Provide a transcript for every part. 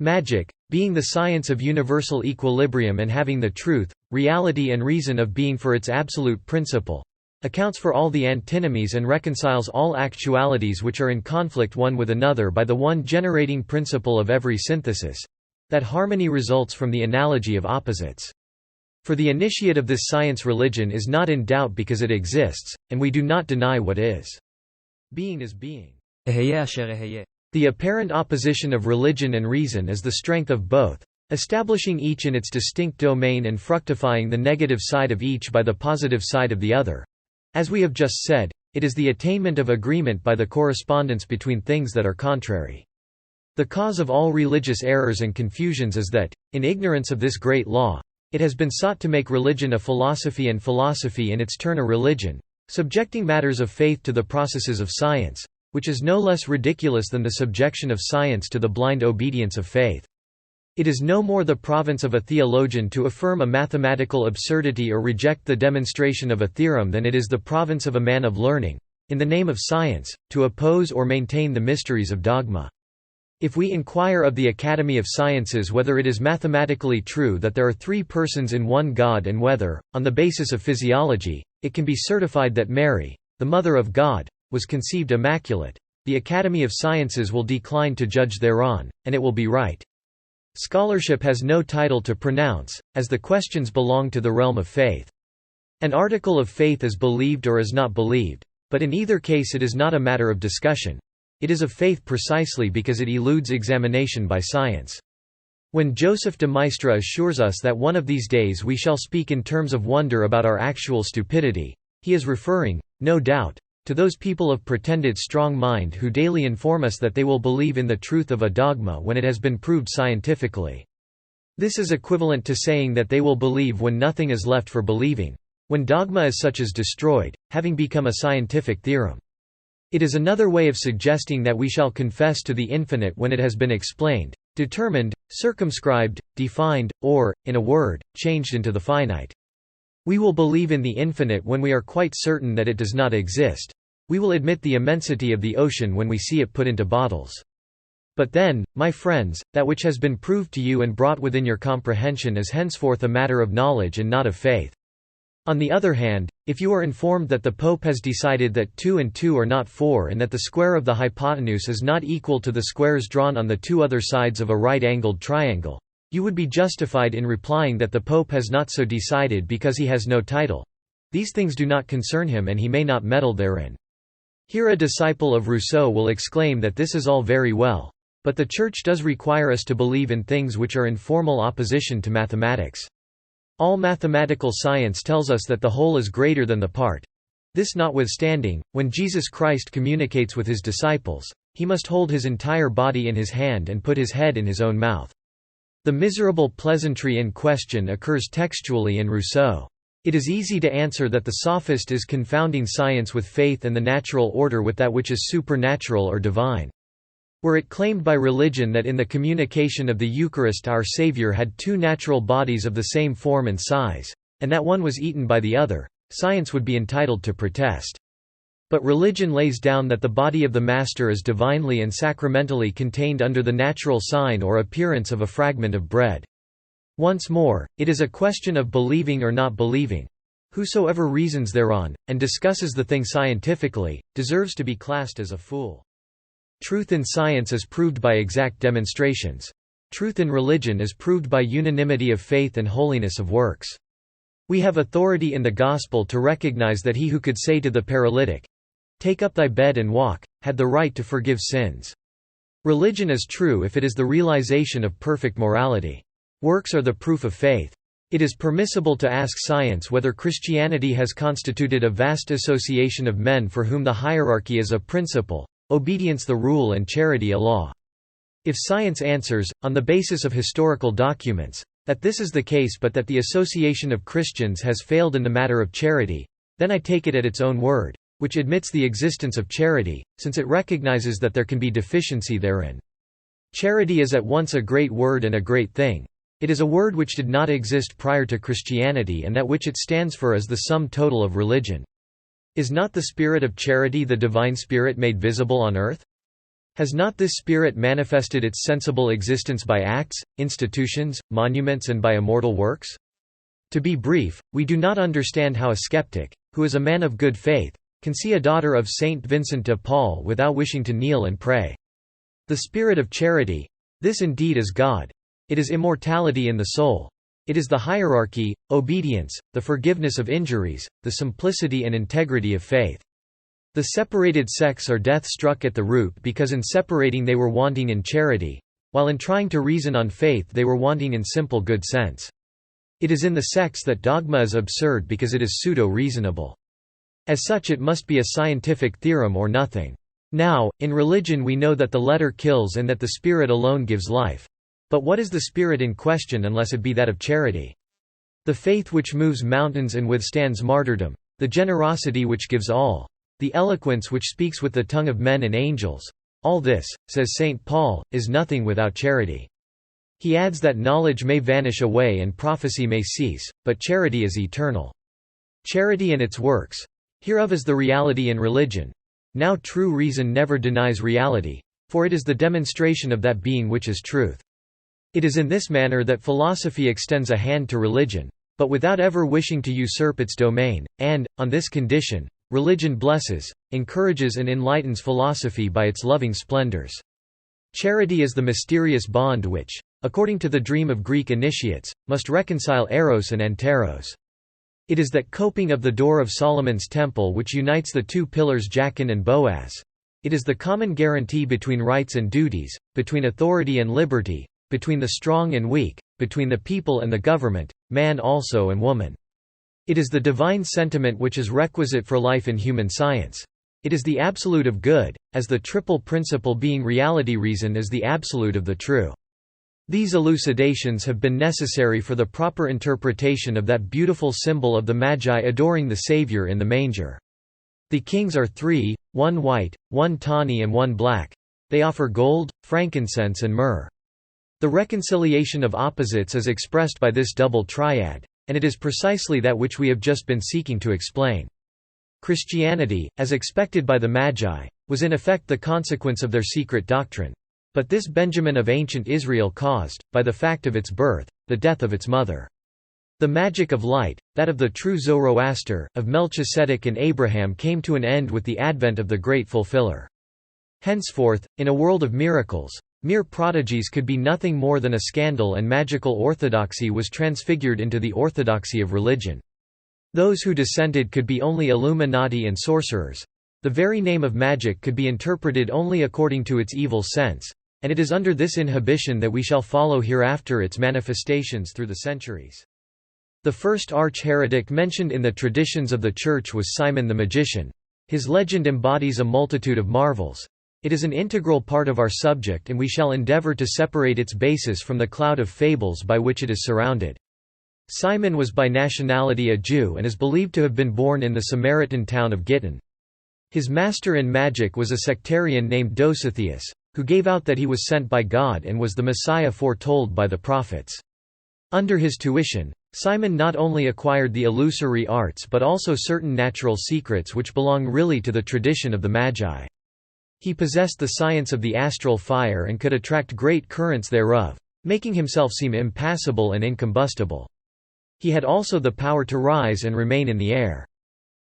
Magic, being the science of universal equilibrium and having the truth, reality and reason of being for its absolute principle, accounts for all the antinomies and reconciles all actualities which are in conflict one with another by the one generating principle of every synthesis. That harmony results from the analogy of opposites. For the initiate of this science, religion is not in doubt because it exists, and we do not deny what is. Being is being. The apparent opposition of religion and reason is the strength of both, establishing each in its distinct domain and fructifying the negative side of each by the positive side of the other. As we have just said, it is the attainment of agreement by the correspondence between things that are contrary. The cause of all religious errors and confusions is that, in ignorance of this great law, it has been sought to make religion a philosophy and philosophy in its turn a religion, subjecting matters of faith to the processes of science, which is no less ridiculous than the subjection of science to the blind obedience of faith. It is no more the province of a theologian to affirm a mathematical absurdity or reject the demonstration of a theorem than it is the province of a man of learning, in the name of science, to oppose or maintain the mysteries of dogma. If we inquire of the Academy of Sciences whether it is mathematically true that there are three persons in one God, and whether, on the basis of physiology, it can be certified that Mary, the Mother of God, was conceived immaculate, the Academy of Sciences will decline to judge thereon, and it will be right. Scholarship has no title to pronounce, as the questions belong to the realm of faith. An article of faith is believed or is not believed, but in either case it is not a matter of discussion. It is of faith precisely because it eludes examination by science. When Joseph de Maistre assures us that one of these days we shall speak in terms of wonder about our actual stupidity, he is referring, no doubt, to those people of pretended strong mind who daily inform us that they will believe in the truth of a dogma when it has been proved scientifically. This is equivalent to saying that they will believe when nothing is left for believing, when dogma as such is destroyed, having become a scientific theorem. It is another way of suggesting that we shall confess to the infinite when it has been explained, determined, circumscribed, defined, or, in a word, changed into the finite. We will believe in the infinite when we are quite certain that it does not exist. We will admit the immensity of the ocean when we see it put into bottles. But then, my friends, that which has been proved to you and brought within your comprehension is henceforth a matter of knowledge and not of faith. On the other hand, if you are informed that the Pope has decided that 2 and 2 are not 4 and that the square of the hypotenuse is not equal to the squares drawn on the two other sides of a right-angled triangle, you would be justified in replying that the Pope has not so decided because he has no title. These things do not concern him and he may not meddle therein. Here a disciple of Rousseau will exclaim that this is all very well, but the Church does require us to believe in things which are in formal opposition to mathematics. All mathematical science tells us that the whole is greater than the part. This notwithstanding, when Jesus Christ communicates with his disciples, he must hold his entire body in his hand and put his head in his own mouth. The miserable pleasantry in question occurs textually in Rousseau. It is easy to answer that the sophist is confounding science with faith and the natural order with that which is supernatural or divine. Were it claimed by religion that in the communication of the Eucharist our Saviour had two natural bodies of the same form and size, and that one was eaten by the other, science would be entitled to protest. But religion lays down that the body of the Master is divinely and sacramentally contained under the natural sign or appearance of a fragment of bread. Once more, it is a question of believing or not believing. Whosoever reasons thereon, and discusses the thing scientifically, deserves to be classed as a fool. Truth in science is proved by exact demonstrations. Truth in religion is proved by unanimity of faith and holiness of works. We have authority in the Gospel to recognize that he who could say to the paralytic, "Take up thy bed and walk," had the right to forgive sins. Religion is true if it is the realization of perfect morality. Works are the proof of faith. It is permissible to ask science whether Christianity has constituted a vast association of men for whom the hierarchy is a principle, obedience the rule and charity a law. If science answers, on the basis of historical documents, that this is the case but that the association of Christians has failed in the matter of charity, then I take it at its own word, which admits the existence of charity, since it recognizes that there can be deficiency therein. Charity is at once a great word and a great thing. It is a word which did not exist prior to Christianity and that which it stands for is the sum total of religion. Is not the spirit of charity the divine spirit made visible on earth? Has not this spirit manifested its sensible existence by acts, institutions, monuments and by immortal works? To be brief, we do not understand how a skeptic, who is a man of good faith, can see a daughter of Saint Vincent de Paul without wishing to kneel and pray. The spirit of charity, this indeed is God. It is immortality in the soul. It is the hierarchy, obedience, the forgiveness of injuries, the simplicity and integrity of faith. The separated sects are death-struck at the root because in separating they were wanting in charity, while in trying to reason on faith they were wanting in simple good sense. It is in the sects that dogma is absurd because it is pseudo-reasonable. As such it must be a scientific theorem or nothing. Now, in religion we know that the letter kills and that the spirit alone gives life. But what is the spirit in question unless it be that of charity? The faith which moves mountains and withstands martyrdom, the generosity which gives all, the eloquence which speaks with the tongue of men and angels, all this, says St. Paul, is nothing without charity. He adds that knowledge may vanish away and prophecy may cease, but charity is eternal. Charity and its works. Hereof is the reality in religion. Now true reason never denies reality, for it is the demonstration of that being which is truth. It is in this manner that philosophy extends a hand to religion, but without ever wishing to usurp its domain, and, on this condition, religion blesses, encourages and enlightens philosophy by its loving splendors. Charity is the mysterious bond which, according to the dream of Greek initiates, must reconcile Eros and Anteros. It is that coping of the door of Solomon's temple which unites the two pillars Jachin and Boaz. It is the common guarantee between rights and duties, between authority and liberty, between the strong and weak, between the people and the government, man also and woman. It is the divine sentiment which is requisite for life in human science. It is the absolute of good, as the triple principle being reality reason is the absolute of the true. These elucidations have been necessary for the proper interpretation of that beautiful symbol of the Magi adoring the Savior in the manger. The kings are three, one white, one tawny and one black. They offer gold, frankincense and myrrh. The reconciliation of opposites is expressed by this double triad, and it is precisely that which we have just been seeking to explain. Christianity, as expected by the Magi, was in effect the consequence of their secret doctrine. But this Benjamin of ancient Israel caused, by the fact of its birth, the death of its mother. The magic of light, that of the true Zoroaster, of Melchizedek and Abraham came to an end with the advent of the great fulfiller. Henceforth, in a world of miracles, mere prodigies could be nothing more than a scandal and magical orthodoxy was transfigured into the orthodoxy of religion. Those who dissented could be only Illuminati and sorcerers. The very name of magic could be interpreted only according to its evil sense, and it is under this inhibition that we shall follow hereafter its manifestations through the centuries. The first arch-heretic mentioned in the traditions of the Church was Simon the magician. His legend embodies a multitude of marvels. It is an integral part of our subject and we shall endeavor to separate its basis from the cloud of fables by which it is surrounded. Simon was by nationality a Jew and is believed to have been born in the Samaritan town of Gittin. His master in magic was a sectarian named Dositheus, who gave out that he was sent by God and was the Messiah foretold by the prophets. Under his tuition, Simon not only acquired the illusory arts but also certain natural secrets which belong really to the tradition of the Magi. He possessed the science of the astral fire and could attract great currents thereof, making himself seem impassible and incombustible. He had also the power to rise and remain in the air.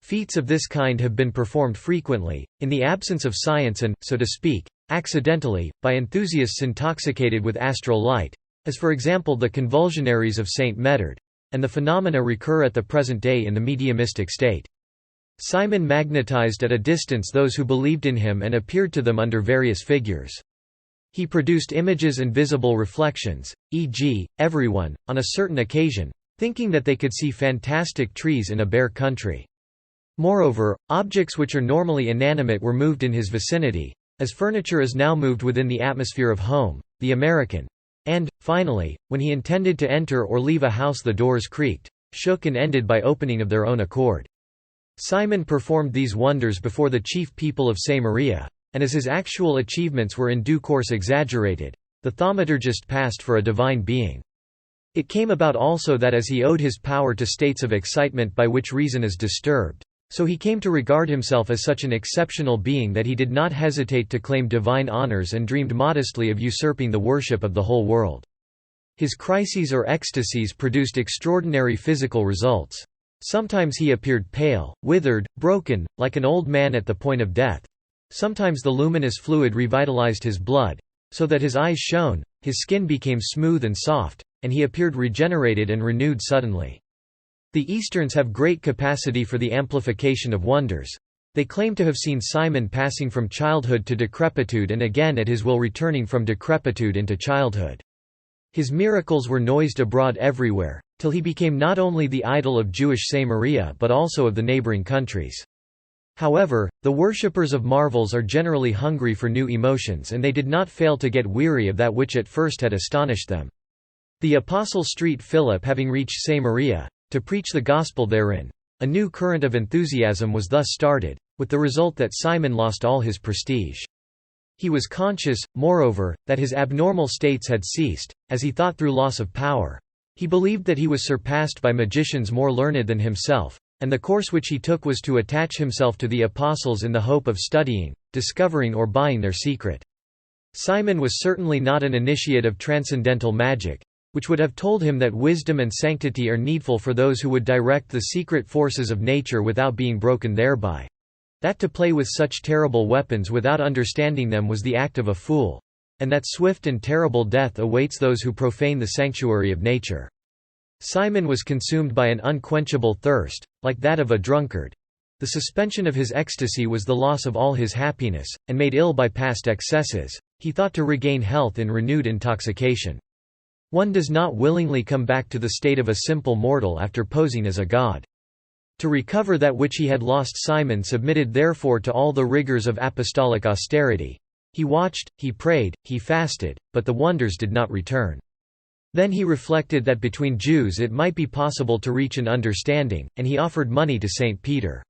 Feats of this kind have been performed frequently, in the absence of science and, so to speak, accidentally, by enthusiasts intoxicated with astral light, as for example the convulsionaries of St. Medard, and the phenomena recur at the present day in the mediumistic state. Simon magnetized at a distance those who believed in him and appeared to them under various figures. He produced images and visible reflections, e.g., everyone, on a certain occasion, thinking that they could see fantastic trees in a bare country. Moreover, objects which are normally inanimate were moved in his vicinity, as furniture is now moved within the atmosphere of home, the American. And, finally, when he intended to enter or leave a house the doors creaked, shook and ended by opening of their own accord. Simon performed these wonders before the chief people of Samaria, and as his actual achievements were in due course exaggerated, the thaumaturgist passed for a divine being. It came about also that as he owed his power to states of excitement by which reason is disturbed, So he came to regard himself as such an exceptional being that he did not hesitate to claim divine honors and dreamed modestly of usurping the worship of the whole world. His crises or ecstasies produced extraordinary physical results. Sometimes he appeared pale, withered, broken, like an old man at the point of death. Sometimes the luminous fluid revitalized his blood, so that his eyes shone, his skin became smooth and soft, and he appeared regenerated and renewed suddenly. The Easterns have great capacity for the amplification of wonders. They claim to have seen Simon passing from childhood to decrepitude and again at his will returning from decrepitude into childhood. His miracles were noised abroad everywhere, till he became not only the idol of Jewish Samaria but also of the neighboring countries. However, the worshippers of marvels are generally hungry for new emotions, and they did not fail to get weary of that which at first had astonished them. The Apostle Street Philip having reached Samaria, to preach the gospel therein, a new current of enthusiasm was thus started, with the result that Simon lost all his prestige. He was conscious, moreover, that his abnormal states had ceased, as he thought through loss of power. He believed that he was surpassed by magicians more learned than himself, and the course which he took was to attach himself to the apostles in the hope of studying, discovering or buying their secret. Simon was certainly not an initiate of transcendental magic, which would have told him that wisdom and sanctity are needful for those who would direct the secret forces of nature without being broken thereby. That to play with such terrible weapons without understanding them was the act of a fool, and that swift and terrible death awaits those who profane the sanctuary of nature. Simon was consumed by an unquenchable thirst, like that of a drunkard. The suspension of his ecstasy was the loss of all his happiness, and made ill by past excesses, he thought to regain health in renewed intoxication. One does not willingly come back to the state of a simple mortal after posing as a god. To recover that which he had lost, Simon submitted therefore to all the rigors of apostolic austerity. He watched, he prayed, he fasted, but the wonders did not return. Then he reflected that between Jews it might be possible to reach an understanding, and he offered money to St. Peter.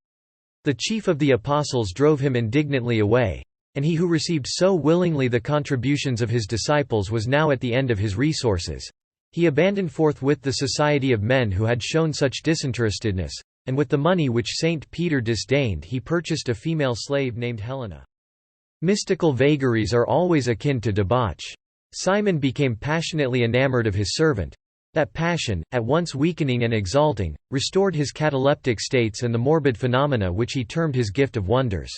The chief of the apostles drove him indignantly away, and he who received so willingly the contributions of his disciples was now at the end of his resources. He abandoned forthwith the society of men who had shown such disinterestedness, and with the money which St. Peter disdained he purchased a female slave named Helena. Mystical vagaries are always akin to debauch. Simon became passionately enamored of his servant. That passion, at once weakening and exalting, restored his cataleptic states and the morbid phenomena which he termed his gift of wonders.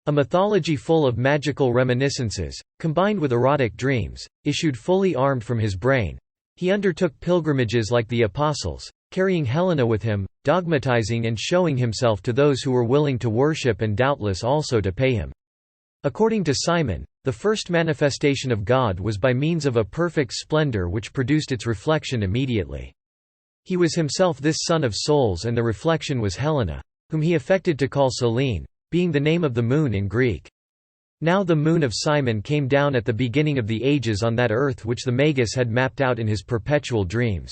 A mythology full of magical reminiscences, combined with erotic dreams, issued fully armed from his brain. He undertook pilgrimages like the apostles, carrying Helena with him, dogmatizing and showing himself to those who were willing to worship and doubtless also to pay him. According to Simon, the first manifestation of God was by means of a perfect splendor which produced its reflection immediately. He was himself this son of souls, and the reflection was Helena, whom he affected to call Selene, being the name of the moon in Greek. Now the moon of Simon came down at the beginning of the ages on that earth which the Magus had mapped out in his perpetual dreams.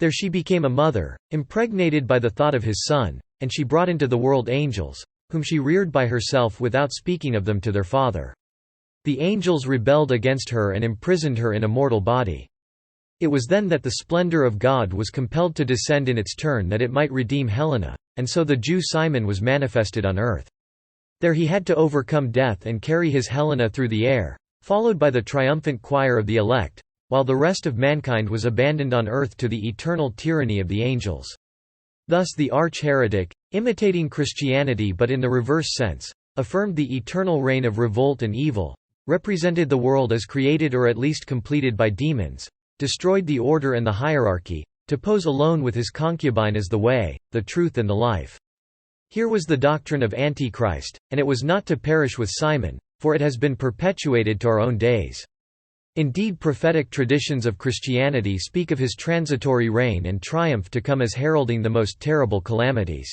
There she became a mother, impregnated by the thought of his son, and she brought into the world angels, whom she reared by herself without speaking of them to their father. The angels rebelled against her and imprisoned her in a mortal body. It was then that the splendor of God was compelled to descend in its turn that it might redeem Helena, and so the Jew Simon was manifested on earth. There he had to overcome death and carry his Helena through the air, followed by the triumphant choir of the elect, while the rest of mankind was abandoned on earth to the eternal tyranny of the angels. Thus the arch-heretic, imitating Christianity but in the reverse sense, affirmed the eternal reign of revolt and evil, represented the world as created or at least completed by demons, destroyed the order and the hierarchy, to pose alone with his concubine as the way, the truth and the life. Here was the doctrine of Antichrist, and it was not to perish with Simon, for it has been perpetuated to our own days. Indeed, prophetic traditions of Christianity speak of his transitory reign and triumph to come as heralding the most terrible calamities.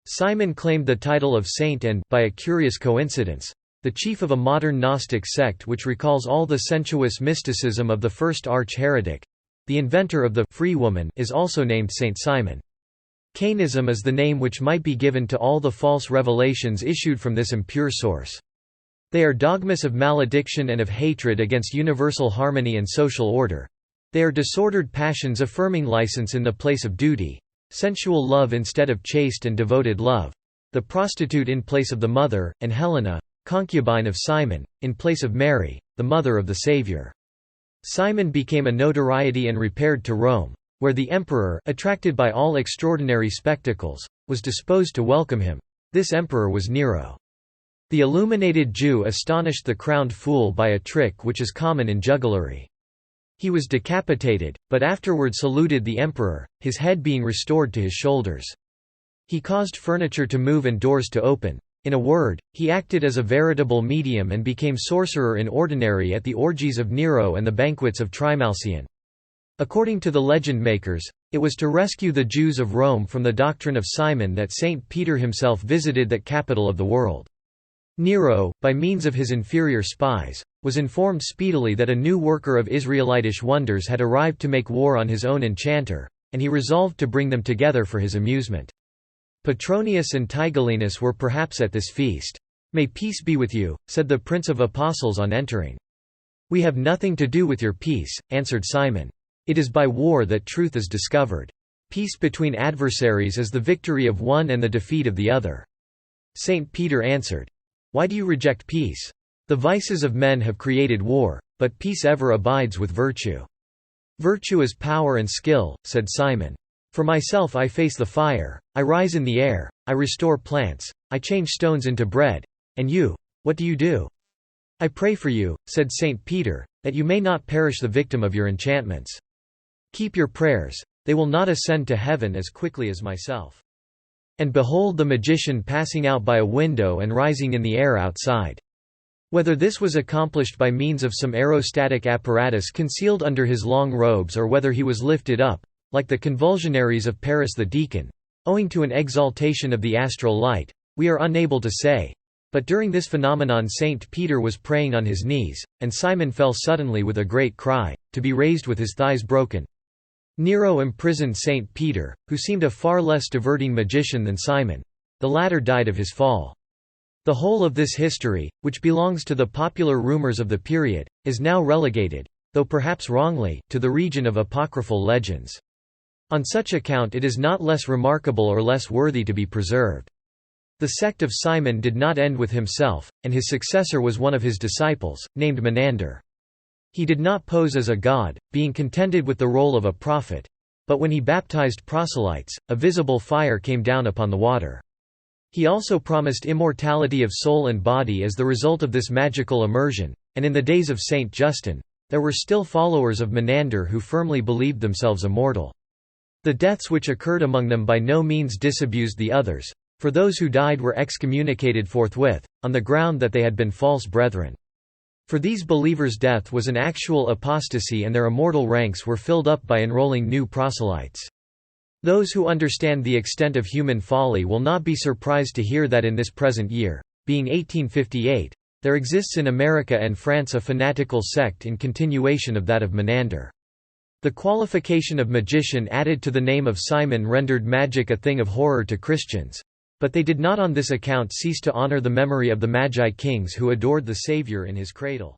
Simon claimed the title of saint and, by a curious coincidence, the chief of a modern Gnostic sect which recalls all the sensuous mysticism of the first arch-heretic. The inventor of the free woman is also named Saint Simon. Cainism is the name which might be given to all the false revelations issued from this impure source. They are dogmas of malediction and of hatred against universal harmony and social order. They are disordered passions affirming license in the place of duty. sensual love instead of chaste and devoted love, the prostitute in place of the mother, and Helena, concubine of Simon, in place of Mary, the mother of the Savior. Simon became a notoriety and repaired to Rome, where the emperor, attracted by all extraordinary spectacles, was disposed to welcome him. This emperor was Nero. The illuminated Jew astonished the crowned fool by a trick which is common in jugglery. He was decapitated, but afterward saluted the emperor, his head being restored to his shoulders. He caused furniture to move and doors to open. In a word, he acted as a veritable medium and became sorcerer in ordinary at the orgies of Nero and the banquets of Trimalcion. According to the legend makers, it was to rescue the Jews of Rome from the doctrine of Simon that Saint Peter himself visited that capital of the world. Nero, by means of his inferior spies, was informed speedily that a new worker of Israelitish wonders had arrived to make war on his own enchanter, and he resolved to bring them together for his amusement. Petronius and Tigellinus were perhaps at this feast. "May peace be with you," said the Prince of Apostles on entering. "We have nothing to do with your peace," answered Simon. "It is by war that truth is discovered. Peace between adversaries is the victory of one and the defeat of the other." Saint Peter answered, "Why do you reject peace? The vices of men have created war, but peace ever abides with virtue." "Virtue is power and skill," said Simon. "For myself I face the fire, I rise in the air, I restore plants, I change stones into bread. And you, what do you do?" "I pray for you," said Saint Peter, "that you may not perish the victim of your enchantments. Keep your prayers, they will not ascend to heaven as quickly as myself." And behold the magician passing out by a window and rising in the air outside. Whether this was accomplished by means of some aerostatic apparatus concealed under his long robes or whether he was lifted up, like the convulsionaries of Paris the Deacon, owing to an exaltation of the astral light, we are unable to say. But during this phenomenon Saint Peter was praying on his knees, and Simon fell suddenly with a great cry, to be raised with his thighs broken. Nero imprisoned Saint Peter, who seemed a far less diverting magician than Simon. The latter died of his fall. The whole of this history, which belongs to the popular rumors of the period, is now relegated, though perhaps wrongly, to the region of apocryphal legends. On such account it is not less remarkable or less worthy to be preserved. The sect of Simon did not end with himself, and his successor was one of his disciples, named Menander. He did not pose as a god, being contented with the role of a prophet. But when he baptized proselytes, a visible fire came down upon the water. He also promised immortality of soul and body as the result of this magical immersion, and in the days of Saint Justin, there were still followers of Menander who firmly believed themselves immortal. The deaths which occurred among them by no means disabused the others, for those who died were excommunicated forthwith, on the ground that they had been false brethren. For these believers death was an actual apostasy and their immortal ranks were filled up by enrolling new proselytes. Those who understand the extent of human folly will not be surprised to hear that in this present year, being 1858, there exists in America and France a fanatical sect in continuation of that of Menander. The qualification of magician added to the name of Simon rendered magic a thing of horror to Christians. But they did not on this account cease to honor the memory of the Magi kings who adored the Savior in his cradle.